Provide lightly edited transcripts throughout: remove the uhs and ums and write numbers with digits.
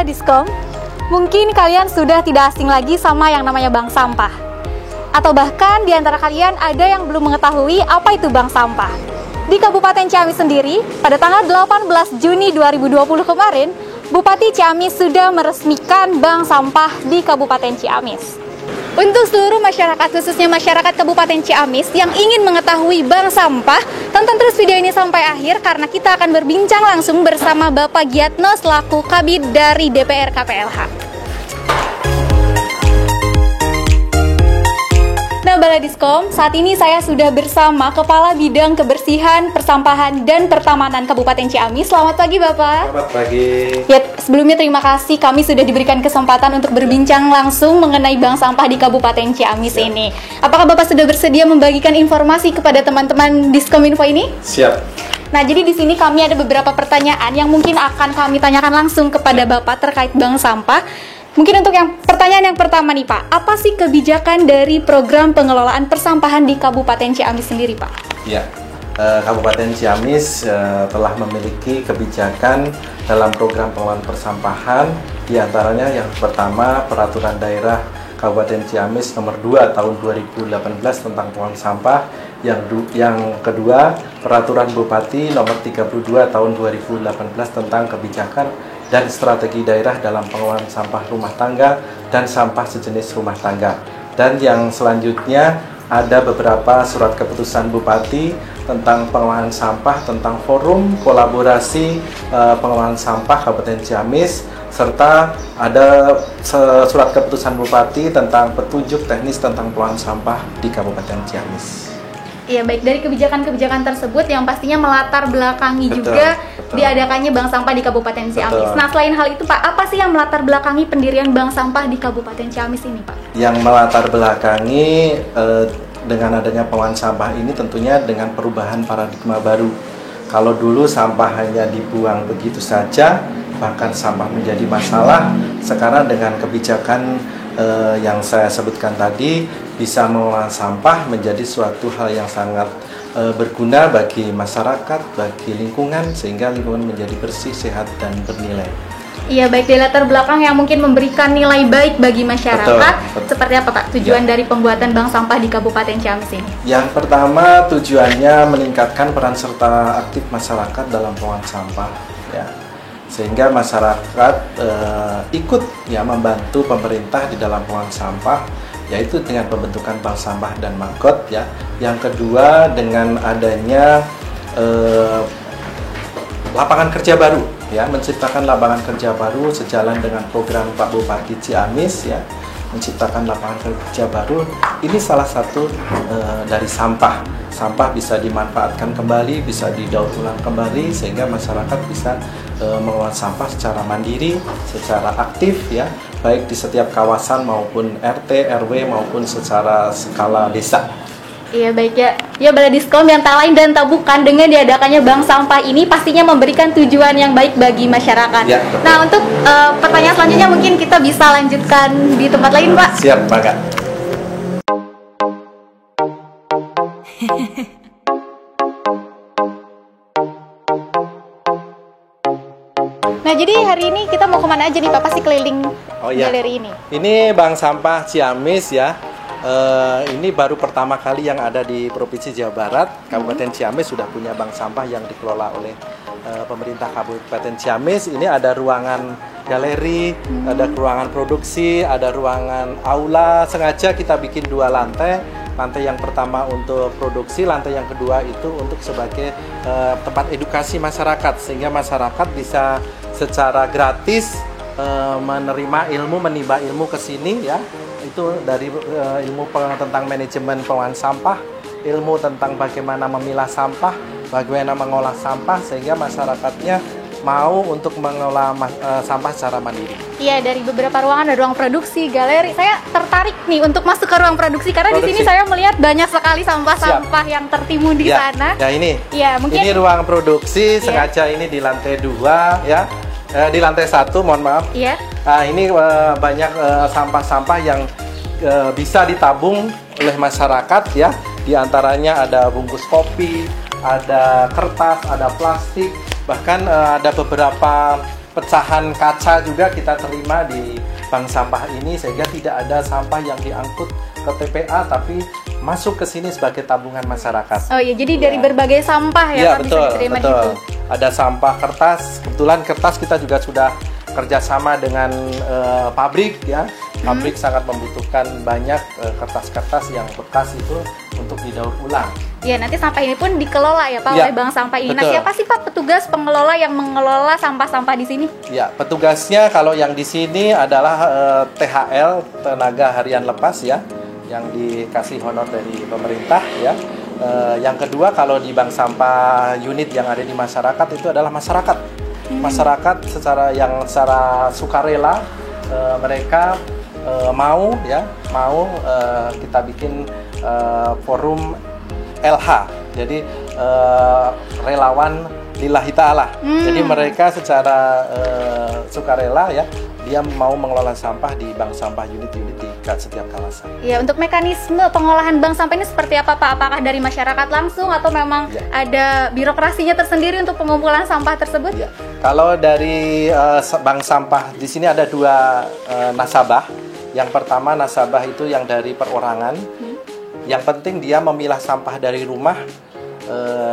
Diskom, mungkin kalian sudah tidak asing lagi sama yang namanya bank sampah. Atau bahkan di antara kalian ada yang belum mengetahui apa itu bank sampah. Di Kabupaten Ciamis sendiri, pada tanggal 18 Juni 2020 kemarin, Bupati Ciamis sudah meresmikan bank sampah di Kabupaten Ciamis. Untuk seluruh masyarakat, khususnya masyarakat Kabupaten Ciamis yang ingin mengetahui bank sampah, tonton terus video ini sampai akhir karena kita akan berbincang langsung bersama Bapak Giatno selaku Kabid dari DPR KPLH. Nah, Baladiskom, saat ini saya sudah bersama Kepala Bidang Kebersihan, Persampahan, dan Pertamanan Kabupaten Ciamis. Selamat pagi, Bapak. Selamat pagi. Ya, sebelumnya terima kasih kami sudah diberikan kesempatan untuk berbincang langsung mengenai bank sampah di Kabupaten Ciamis ini. Apakah Bapak sudah bersedia membagikan informasi kepada teman-teman Diskominfo ini? Siap. Nah, jadi di sini kami ada beberapa pertanyaan yang mungkin akan kami tanyakan langsung kepada Bapak terkait bank sampah. Mungkin untuk pertanyaan yang pertama nih Pak, apa sih kebijakan dari program pengelolaan persampahan di Kabupaten Ciamis sendiri Pak? Ya, Kabupaten Ciamis telah memiliki kebijakan dalam program pengelolaan persampahan. Di antaranya yang pertama Peraturan Daerah Kabupaten Ciamis nomor 2 tahun 2018 tentang pengelolaan sampah. Yang kedua Peraturan Bupati nomor 32 tahun 2018 tentang kebijakan dan strategi daerah dalam pengelolaan sampah rumah tangga dan sampah sejenis rumah tangga. Dan yang selanjutnya ada beberapa surat keputusan Bupati tentang pengelolaan sampah, tentang forum kolaborasi pengelolaan sampah Kabupaten Ciamis, serta ada surat keputusan Bupati tentang petunjuk teknis tentang pengelolaan sampah di Kabupaten Ciamis. Iya, baik, dari kebijakan-kebijakan tersebut yang pastinya melatar belakangi juga diadakannya bank sampah di Kabupaten Ciamis. Nah, selain hal itu Pak, apa sih yang melatar belakangi pendirian bank sampah di Kabupaten Ciamis ini Pak? Yang melatar belakangi dengan adanya pengelolaan sampah ini tentunya dengan perubahan paradigma baru. Kalau dulu sampah hanya dibuang begitu saja, bahkan sampah menjadi masalah, sekarang dengan kebijakan yang saya sebutkan tadi, bisa mengelola sampah menjadi suatu hal yang sangat berguna bagi masyarakat, bagi lingkungan, sehingga lingkungan menjadi bersih, sehat, dan bernilai. Iya, baik, dari latar belakang yang mungkin memberikan nilai baik bagi masyarakat. Betul. Seperti apa Pak tujuan dari pembuatan bank sampah di Kabupaten Ciamis ini? Yang pertama, tujuannya meningkatkan peran serta aktif masyarakat dalam pengelolaan sampah, ya, sehingga masyarakat ikut ya membantu pemerintah di dalam pengelolaan sampah, yaitu dengan pembentukan bank sampah dan Maggot, ya. Yang kedua, dengan adanya lapangan kerja baru, ya, menciptakan lapangan kerja baru sejalan dengan program Pak Bupati Ciamis, ya, menciptakan lapangan kerja baru. Ini salah satu dari sampah. Sampah bisa dimanfaatkan kembali, bisa didaur ulang kembali, sehingga masyarakat bisa mengelola sampah secara mandiri, secara aktif, ya, baik di setiap kawasan maupun RT, RW maupun secara skala desa. Iya, baik, ya. Ya, Baladiskom, yang tak lain dan tak bukan dengan diadakannya bank sampah ini pastinya memberikan tujuan yang baik bagi masyarakat. Ya, nah, untuk pertanyaan selanjutnya mungkin kita bisa lanjutkan di tempat lain, Pak. Siap, Pak. Nah, jadi hari ini kita mau kemana aja nih Pak? Pasti keliling galeri ini. Ini bank sampah Ciamis, ya. Ini baru pertama kali yang ada di Provinsi Jawa Barat. Kabupaten Ciamis sudah punya bank sampah yang dikelola oleh pemerintah Kabupaten Ciamis. Ini ada ruangan galeri, ada ruangan produksi, ada ruangan aula. Sengaja kita bikin 2 lantai. Lantai yang pertama untuk produksi, lantai yang kedua itu untuk sebagai tempat edukasi masyarakat, sehingga masyarakat bisa secara gratis menerima ilmu, menimba ilmu ke sini, ya. Itu dari ilmu tentang manajemen pengelolaan sampah, ilmu tentang bagaimana memilah sampah, bagaimana mengolah sampah, sehingga masyarakatnya mau untuk mengelola sampah secara mandiri. Iya, dari beberapa ruangan, ada ruang produksi, galeri. Saya tertarik nih untuk masuk ke ruang produksi karena di sini saya melihat banyak sekali sampah-sampah yang tertimbun di sana. Ya ini. Iya, mungkin ini ruang produksi, sengaja ini di lantai 2 ya. Di lantai 1, mohon maaf. Iya. Nah, ini banyak sampah-sampah yang bisa ditabung oleh masyarakat ya. Di antaranya ada bungkus kopi, ada kertas, ada plastik, bahkan ada beberapa pecahan kaca juga kita terima di bank sampah ini, sehingga tidak ada sampah yang diangkut ke TPA tapi masuk ke sini sebagai tabungan masyarakat. Oh iya, jadi dari berbagai sampah ya, Pak, betul, bisa diterima betul. di situ. Ada sampah kertas, kebetulan kertas kita juga sudah kerjasama dengan pabrik ya. Pabrik sangat membutuhkan banyak kertas-kertas yang bekas itu untuk didaur ulang. Ya, nanti sampah ini pun dikelola ya Pak oleh bank sampah ini. Nah, siapa sih Pak petugas pengelola yang mengelola sampah-sampah di sini? Ya, petugasnya kalau yang di sini adalah THL, tenaga harian lepas ya, yang dikasih honor dari pemerintah ya. Yang kedua, kalau di bank sampah unit yang ada di masyarakat itu adalah masyarakat. Masyarakat secara sukarela, mereka mau kita bikin forum LH, jadi relawan lillahi ta'ala. Jadi mereka secara sukarela ya, dia mau mengelola sampah di bank sampah unit-unit di setiap kawasan. Ya, untuk mekanisme pengolahan bank sampah ini seperti apa Pak? Apakah dari masyarakat langsung atau memang ada birokrasinya tersendiri untuk pengumpulan sampah tersebut? Ya. Kalau dari bank sampah di sini ada 2 nasabah. Yang pertama nasabah itu yang dari perorangan. Yang penting dia memilah sampah dari rumah,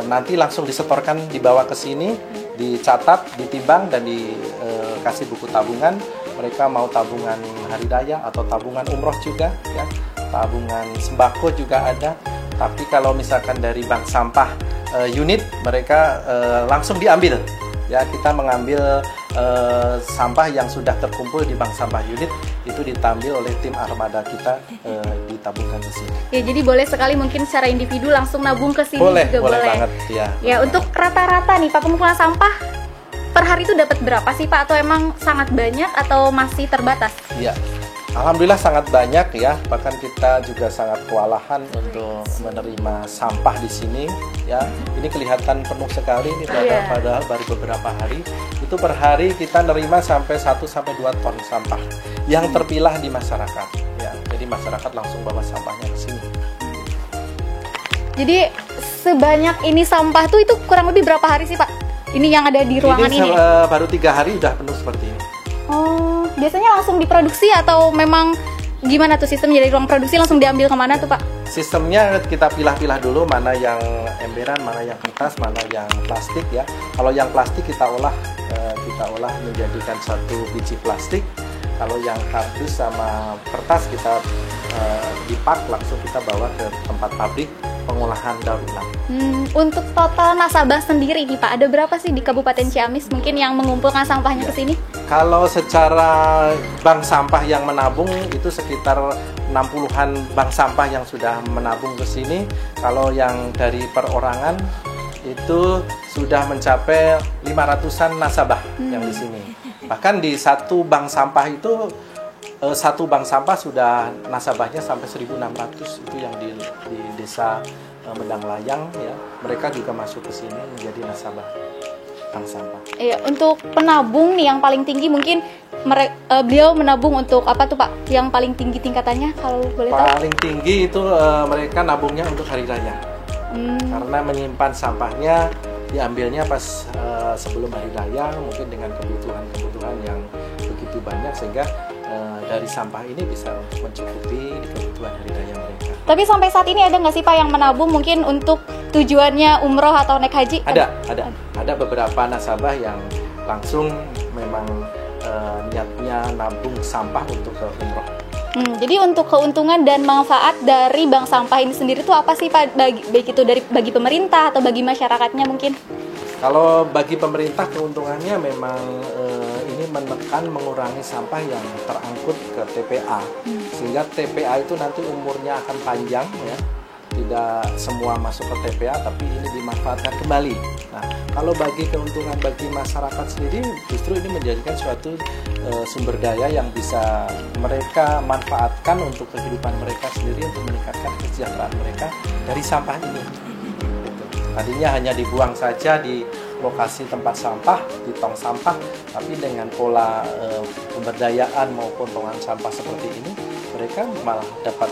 nanti langsung disetorkan, dibawa ke sini, dicatat, ditimbang dan dikasih buku tabungan. Mereka mau tabungan hari raya atau tabungan umroh juga ya, tabungan sembako juga ada. Tapi kalau misalkan dari bank sampah unit, mereka langsung diambil ya. Kita mengambil sampah yang sudah terkumpul di bank sampah unit, itu ditambil oleh tim armada kita, ditabungkan ke sini. Ya, jadi boleh sekali mungkin secara individu langsung nabung ke sini boleh, juga boleh. Banget ya. Ya, untuk rata-rata nih Pak, pengumpulan sampah per hari itu dapat berapa sih Pak? Atau emang sangat banyak atau masih terbatas? Ya, alhamdulillah sangat banyak ya. Bahkan kita juga sangat kewalahan untuk menerima sampah di sini ya. Ini kelihatan penuh sekali ini, padahal baru beberapa hari. Itu per hari kita nerima sampai 1-2 ton sampah yang terpilah di masyarakat ya. Jadi masyarakat langsung bawa sampahnya ke sini. Jadi sebanyak ini sampah tuh itu kurang lebih berapa hari sih Pak? Ini yang ada di ruangan ini? Baru 3 hari udah penuh seperti ini. Oh, biasanya langsung diproduksi atau memang gimana tuh sistemnya, dari ruang produksi langsung diambil kemana tuh Pak? Sistemnya kita pilah-pilah dulu mana yang emberan, mana yang kertas, mana yang plastik ya. Kalau yang plastik kita olah menjadikan 1 biji plastik. Kalau yang kardus sama kertas kita dipak, langsung kita bawa ke tempat pabrik pengolahan daur ulang. Untuk total nasabah sendiri nih Pak, ada berapa sih di Kabupaten Ciamis mungkin yang mengumpulkan sampahnya ke sini? Kalau secara bank sampah yang menabung itu sekitar 60-an bank sampah yang sudah menabung ke sini. Kalau yang dari perorangan itu sudah mencapai 500-an nasabah yang di sini. Bahkan di satu bank sampah itu satu bank sampah sudah nasabahnya sampai 1.600, itu yang di desa Medang Layang ya. Mereka juga masuk ke sini menjadi nasabah bank sampah. Iya, untuk penabung nih yang paling tinggi mungkin beliau menabung untuk apa tuh Pak? Yang paling tinggi tingkatannya kalau boleh tahu? Paling tinggi itu mereka nabungnya untuk hari raya. Karena menyimpan sampahnya diambilnya pas sebelum hari raya, mungkin dengan kebutuhan yang begitu banyak, sehingga dari sampah ini bisa untuk mencukupi kebutuhan hari raya mereka. Tapi sampai saat ini ada nggak sih Pak yang menabung mungkin untuk tujuannya umroh atau naik haji? Ada beberapa nasabah yang langsung memang niatnya nabung sampah untuk ke umroh. Jadi untuk keuntungan dan manfaat dari bank sampah ini sendiri itu apa sih Pak? Baik itu bagi pemerintah atau bagi masyarakatnya mungkin? Kalau bagi pemerintah keuntungannya memang ini menekan mengurangi sampah yang terangkut ke TPA, sehingga TPA itu nanti umurnya akan panjang ya, tidak semua masuk ke TPA, tapi ini dimanfaatkan kembali. Nah, kalau bagi keuntungan bagi masyarakat sendiri, justru ini menjadikan suatu sumber daya yang bisa mereka manfaatkan untuk kehidupan mereka sendiri, untuk meningkatkan kesejahteraan mereka dari sampah ini. Tadinya hanya dibuang saja di lokasi tempat sampah, di tong sampah, tapi dengan pola pemberdayaan maupun tongan sampah seperti ini, mereka malah dapat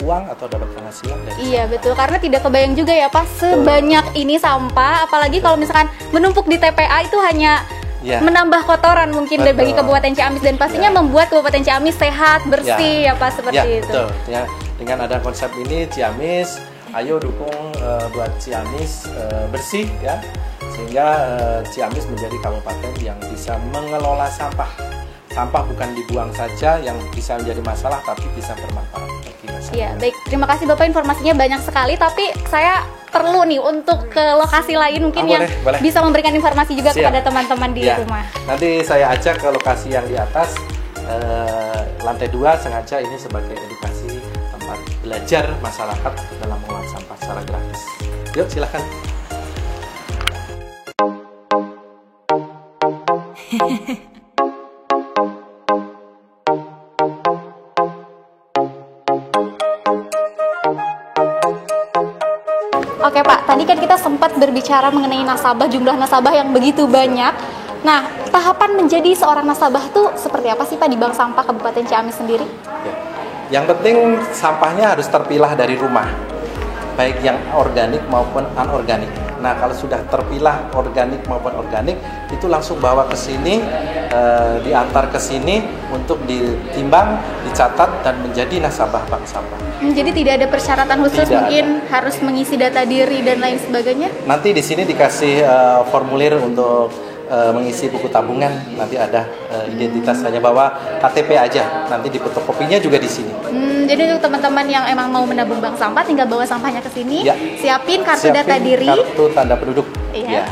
uang atau dapat penghasilan dari Iya sampah. Betul, karena tidak kebayang juga ya Pak sebanyak ini sampah, apalagi kalau misalkan menumpuk di TPA itu hanya menambah kotoran mungkin bagi Kabupaten Ciamis, dan pastinya membuat Kabupaten Ciamis sehat, bersih ya Pak, seperti itu. Betul. Ya, dengan ada konsep ini Ciamis, ayo dukung buat Ciamis bersih ya, sehingga Ciamis menjadi kabupaten yang bisa mengelola sampah. Sampah bukan dibuang saja yang bisa menjadi masalah, tapi bisa bermanfaat bagi masyarakat. Iya, baik. Terima kasih Bapak, informasinya banyak sekali, tapi saya perlu nih untuk ke lokasi lain mungkin boleh. Bisa memberikan informasi juga kepada teman-teman di rumah. Nanti saya ajak ke lokasi yang di atas, lantai 2, sengaja ini sebagai edukasi tempat belajar masyarakat dalam mengolah sampah secara gratis. Yuk, silakan. Oke Pak, tadi kan kita sempat berbicara mengenai nasabah, jumlah nasabah yang begitu banyak. Nah, tahapan menjadi seorang nasabah tuh seperti apa sih Pak di Bank Sampah Kabupaten Ciamis sendiri? Ya. Yang penting sampahnya harus terpilah dari rumah, baik yang organik maupun anorganik. Nah, kalau sudah terpilah organik maupun organik, itu langsung bawa ke sini, diantar ke sini untuk ditimbang, dicatat, dan menjadi nasabah Bank Sampah. Jadi tidak ada persyaratan khusus, mungkin harus mengisi data diri dan lain sebagainya? Nanti di sini dikasih formulir untuk mengisi buku tabungan, nanti ada identitas, hanya bawa KTP aja, nanti di fotokopinya juga di sini. Jadi untuk teman-teman yang emang mau menabung bank sampah, tinggal bawa sampahnya ke sini, siapin kartu data diri, kartu tanda penduduk. Iya.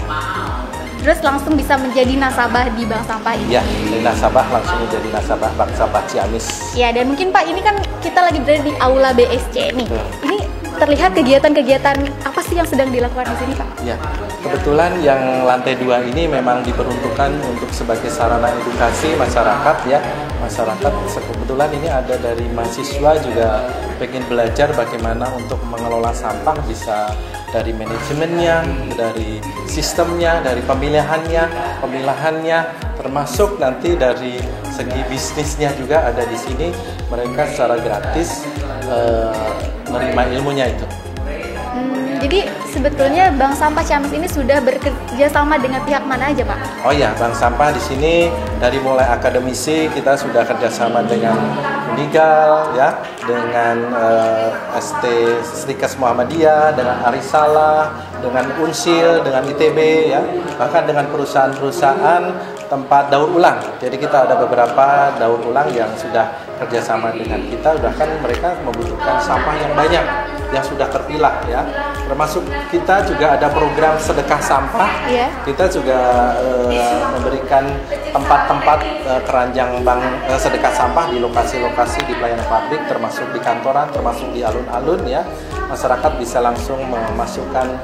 Terus langsung bisa menjadi nasabah di bank sampah ini. Iya, nasabah langsung menjadi nasabah Bank Sampah Ciamis. Iya, dan mungkin Pak, ini kan kita lagi berada di Aula BSC nih. Ini terlihat kegiatan-kegiatan apa sih yang sedang dilakukan di sini Pak? Ya, kebetulan yang lantai 2 ini memang diperuntukkan untuk sebagai sarana edukasi masyarakat ya. Masyarakat kebetulan ini ada dari mahasiswa juga pengen belajar bagaimana untuk mengelola sampah, bisa dari manajemennya, dari sistemnya, dari pemilahannya, termasuk nanti dari segi bisnisnya juga ada di sini. Mereka secara gratis menerima ilmunya itu. Jadi sebetulnya Bank Sampah Ciamis ini sudah bekerja sama dengan pihak mana aja Pak? Oh ya, Bank Sampah di sini dari mulai akademisi kita sudah kerjasama dengan Unigal ya, dengan Stikes Muhammadiyah, dengan Arisalah, dengan Unsil, dengan ITB ya, bahkan dengan perusahaan-perusahaan tempat daur ulang. Jadi kita ada beberapa daur ulang yang sudah kerjasama dengan kita, bahkan mereka membutuhkan sampah yang banyak yang sudah terpilah ya. Termasuk kita juga ada program sedekah sampah. Kita juga memberikan tempat-tempat keranjang bank sedekah sampah di lokasi-lokasi di pelayanan publik, termasuk di kantoran, termasuk di alun-alun ya. Masyarakat bisa langsung memasukkan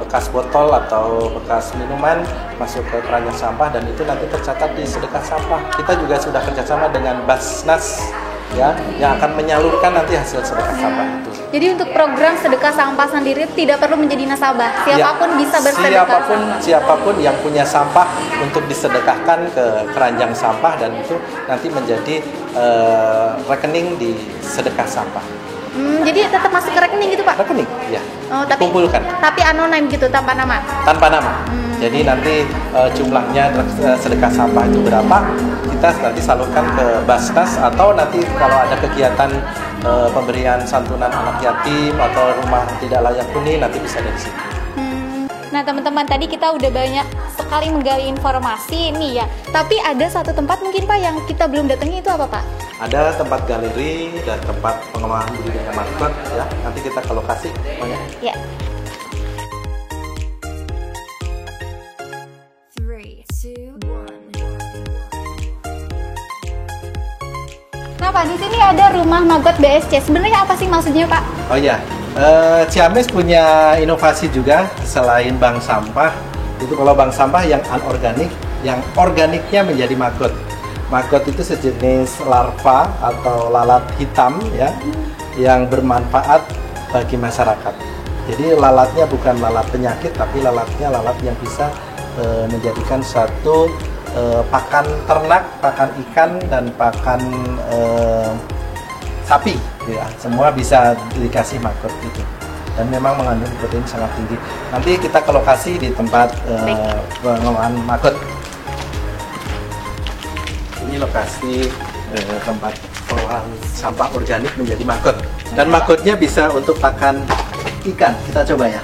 bekas botol atau bekas minuman masuk ke keranjang sampah, dan itu nanti tercatat di sedekah sampah. Kita juga sudah kerjasama dengan Basnas ya, yang akan menyalurkan nanti hasil sedekah sampah itu. Jadi untuk program sedekah sampah sendiri tidak perlu menjadi nasabah, siapapun bisa bersedekah. Siapapun yang punya sampah untuk disedekahkan ke keranjang sampah, dan itu nanti menjadi rekening di sedekah sampah. Jadi tetap masuk ke rekening gitu Pak? Rekening, ya. Tapi kumpulkan. Tapi anonim gitu, tanpa nama? Tanpa nama. Jadi nanti jumlahnya sedekah sampah itu berapa, kita nanti salurkan ke Basnas, atau nanti kalau ada kegiatan pemberian santunan anak yatim atau rumah tidak layak huni, nanti bisa dari situ. Nah teman-teman, tadi kita udah banyak sekali menggali informasi nih ya. Tapi ada satu tempat mungkin Pak yang kita belum datangi, itu apa Pak? Ada tempat galeri dan tempat pengembangan budidaya market ya. Nanti kita ke lokasi banyak. Ya. 3, 2, 1. Nah Pak, di sini ada rumah magot BSC. Sebenarnya apa sih maksudnya Pak? Oh iya, Ciamis punya inovasi juga selain bank sampah. Itu kalau bank sampah yang anorganik, yang organiknya menjadi maggot. Maggot itu sejenis larva atau lalat hitam ya, yang bermanfaat bagi masyarakat. Jadi lalatnya bukan lalat penyakit, tapi lalatnya lalat yang bisa menjadikan suatu pakan ternak, pakan ikan dan pakan sapi ya, semua bisa dikasih maggot itu, dan memang mengandung protein sangat tinggi. Nanti kita ke lokasi di tempat pengolahan maggot. Ini lokasi tempat pengolahan sampah organik menjadi maggot, dan maggotnya bisa untuk pakan ikan. Kita coba ya.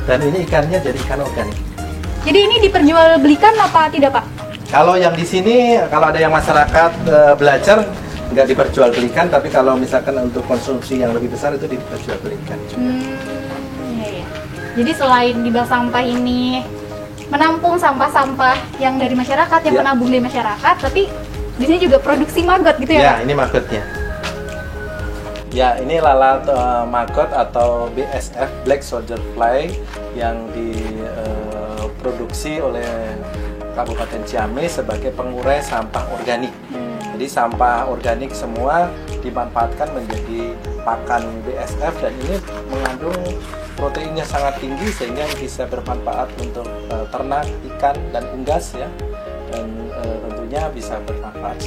Dan ini ikannya jadi ikan organik. Jadi ini diperjualbelikan apa tidak, Pak? Kalau yang di sini, kalau ada yang masyarakat belajar, nggak diperjualbelikan, tapi kalau misalkan untuk konsumsi yang lebih besar itu diperjualbelikan juga. Iya. Jadi selain di bank sampah ini menampung sampah-sampah yang dari masyarakat, yang menabung di masyarakat, tapi di sini juga produksi maggot gitu ya, Ya, Pak? ini maggotnya. Ya, ini lalat maggot atau BSF Black Soldier Fly yang diproduksi oleh Kabupaten Ciamis sebagai pengurai sampah organik. Jadi sampah organik semua dimanfaatkan menjadi pakan BSF, dan ini mengandung proteinnya sangat tinggi sehingga bisa bermanfaat untuk ternak, ikan dan unggas ya. Dan tentunya bisa bermanfaat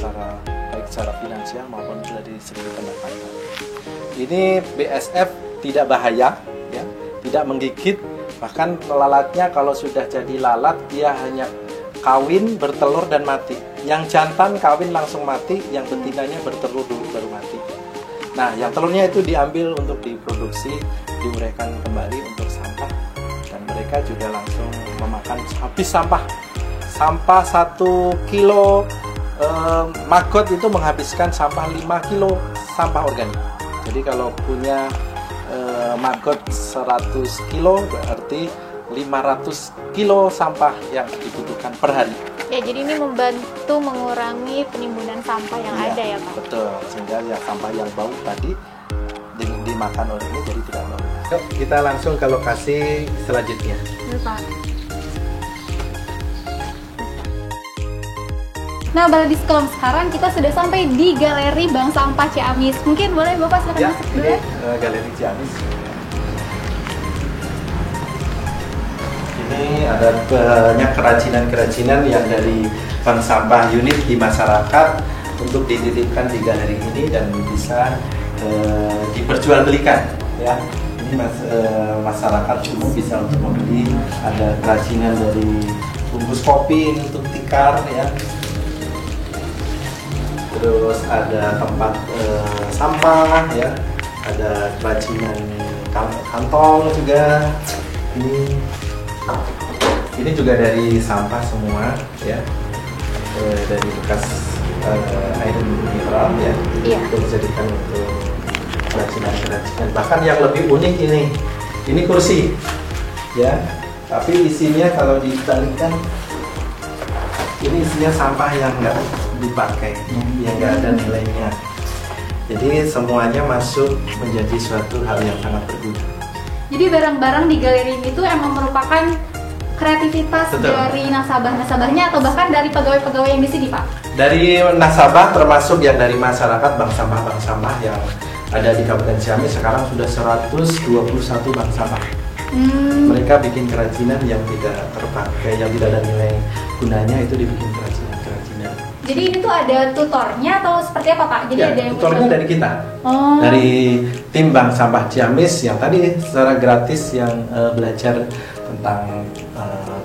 baik secara finansial maupun dari segi pendapatan. Ini BSF tidak bahaya ya, tidak menggigit, bahkan lalatnya kalau sudah jadi lalat dia hanya kawin, bertelur dan mati. Yang jantan kawin langsung mati, yang betinanya bertelur dulu baru mati. Nah, yang telurnya itu diambil untuk diproduksi, diuraikan kembali untuk sampah, dan mereka juga langsung memakan habis sampah. Sampah 1 kilo maggot itu menghabiskan sampah 5 kilo sampah organik. Jadi kalau punya maggot 100 kilo berarti 500 kilo sampah yang dibutuhkan per hari. Ya, jadi ini membantu mengurangi penimbunan sampah yang ada ya, Pak? Betul, sehingga ya sampah yang bau tadi dimakan oleh ini jadi tidak bau. Yuk, kita langsung ke lokasi selanjutnya. Iya, Pak. Nah, Baladiskom, sekarang kita sudah sampai di Galeri Bank Sampah Ciamis. Mungkin boleh Bapak silakan masuk dulu ya? Galeri Ciamis. Ini ada banyak kerajinan-kerajinan yang dari bank sampah unit di masyarakat untuk dititipkan di galeri ini dan bisa diperjualbelikan ya. Ini masyarakat umum bisa untuk membeli. Ada kerajinan dari bungkus kopi ini untuk tikar ya. Terus ada tempat sampah ya, ada kerajinan kantong juga. Ini juga dari sampah semua ya, dari bekas air mineral ya, itu dijadikan untuk kerajinan-kerajinan. Bahkan yang lebih unik ini kursi ya, tapi isinya kalau dibalikan ini isinya sampah yang nggak dipakai, yang nggak ada nilainya. Jadi semuanya masuk menjadi suatu hal yang sangat berguna. Jadi barang-barang di galeri ini tuh emang merupakan kreativitas dari nasabah-nasabahnya atau bahkan dari pegawai-pegawai yang di sini, Pak? Dari nasabah termasuk yang dari masyarakat, bank sampah yang ada di Kabupaten Ciamis sekarang sudah 121 bank sampah. Mereka bikin kerajinan yang tidak terpakai, yang tidak ada nilai gunanya, itu dibikin kerajinan. Jadi ini tuh ada tutornya atau seperti apa, Pak? Jadi ya, ada yang tutornya dari kita, dari tim Bank Sampah Ciamis yang tadi secara gratis yang belajar tentang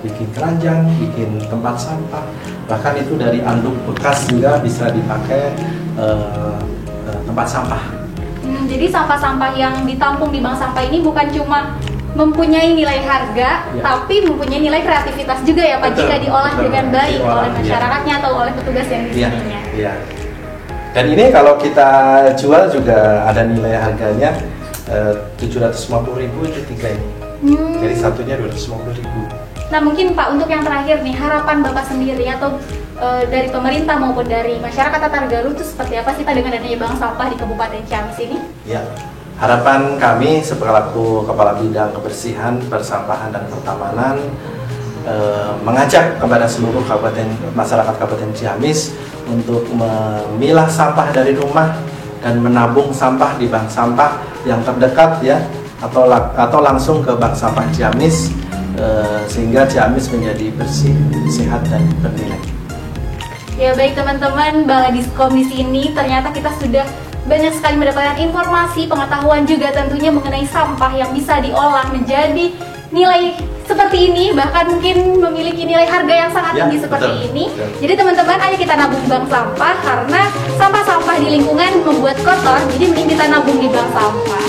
bikin keranjang, bikin tempat sampah, bahkan itu dari anduk bekas juga bisa dipakai tempat sampah. Jadi sampah-sampah yang ditampung di bank sampah ini bukan cuma mempunyai nilai harga, tapi mempunyai nilai kreativitas juga ya, Pak, jika diolah dengan baik oleh masyarakatnya atau oleh petugas yang di sininya. Iya. Dan ini kalau kita jual juga ada nilai harganya 750.000 itu 3 ini. Jadi satunya 250.000. Nah, mungkin Pak, untuk yang terakhir nih, harapan Bapak sendiri atau dari pemerintah maupun dari masyarakat Tatargalu itu seperti apa sih Pak dengan adanya bank sampah di Kabupaten Ciamis ini? Ya, harapan kami selaku Kepala Bidang Kebersihan, Persampahan dan Pertamanan mengajak kepada seluruh masyarakat Kabupaten Ciamis untuk memilah sampah dari rumah dan menabung sampah di bank sampah yang terdekat ya, atau langsung ke bank sampah Ciamis, sehingga Ciamis menjadi bersih, sehat dan bernilai. Ya baik teman-teman, Baladiskom di sini ternyata kita sudah banyak sekali mendapatkan informasi, pengetahuan juga tentunya mengenai sampah yang bisa diolah menjadi nilai seperti ini, bahkan mungkin memiliki nilai harga yang sangat tinggi seperti ini. Jadi teman-teman, ayo kita nabung bank sampah karena sampah-sampah di lingkungan membuat kotor, jadi mending kita nabung di bank sampah.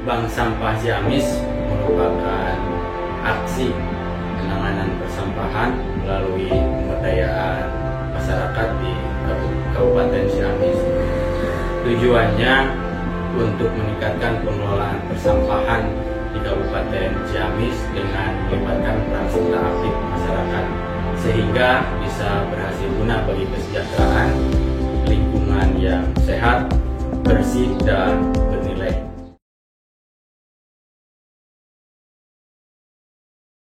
Bank Sampah Ciamis merupakan aksi penanganan persampahan melalui pemberdayaan masyarakat di Kabupaten Ciamis. Tujuannya untuk meningkatkan pengelolaan persampahan di Kabupaten Ciamis dengan melibatkan peran serta aktif masyarakat, sehingga bisa berhasil guna bagi kesejahteraan lingkungan yang sehat, bersih, dan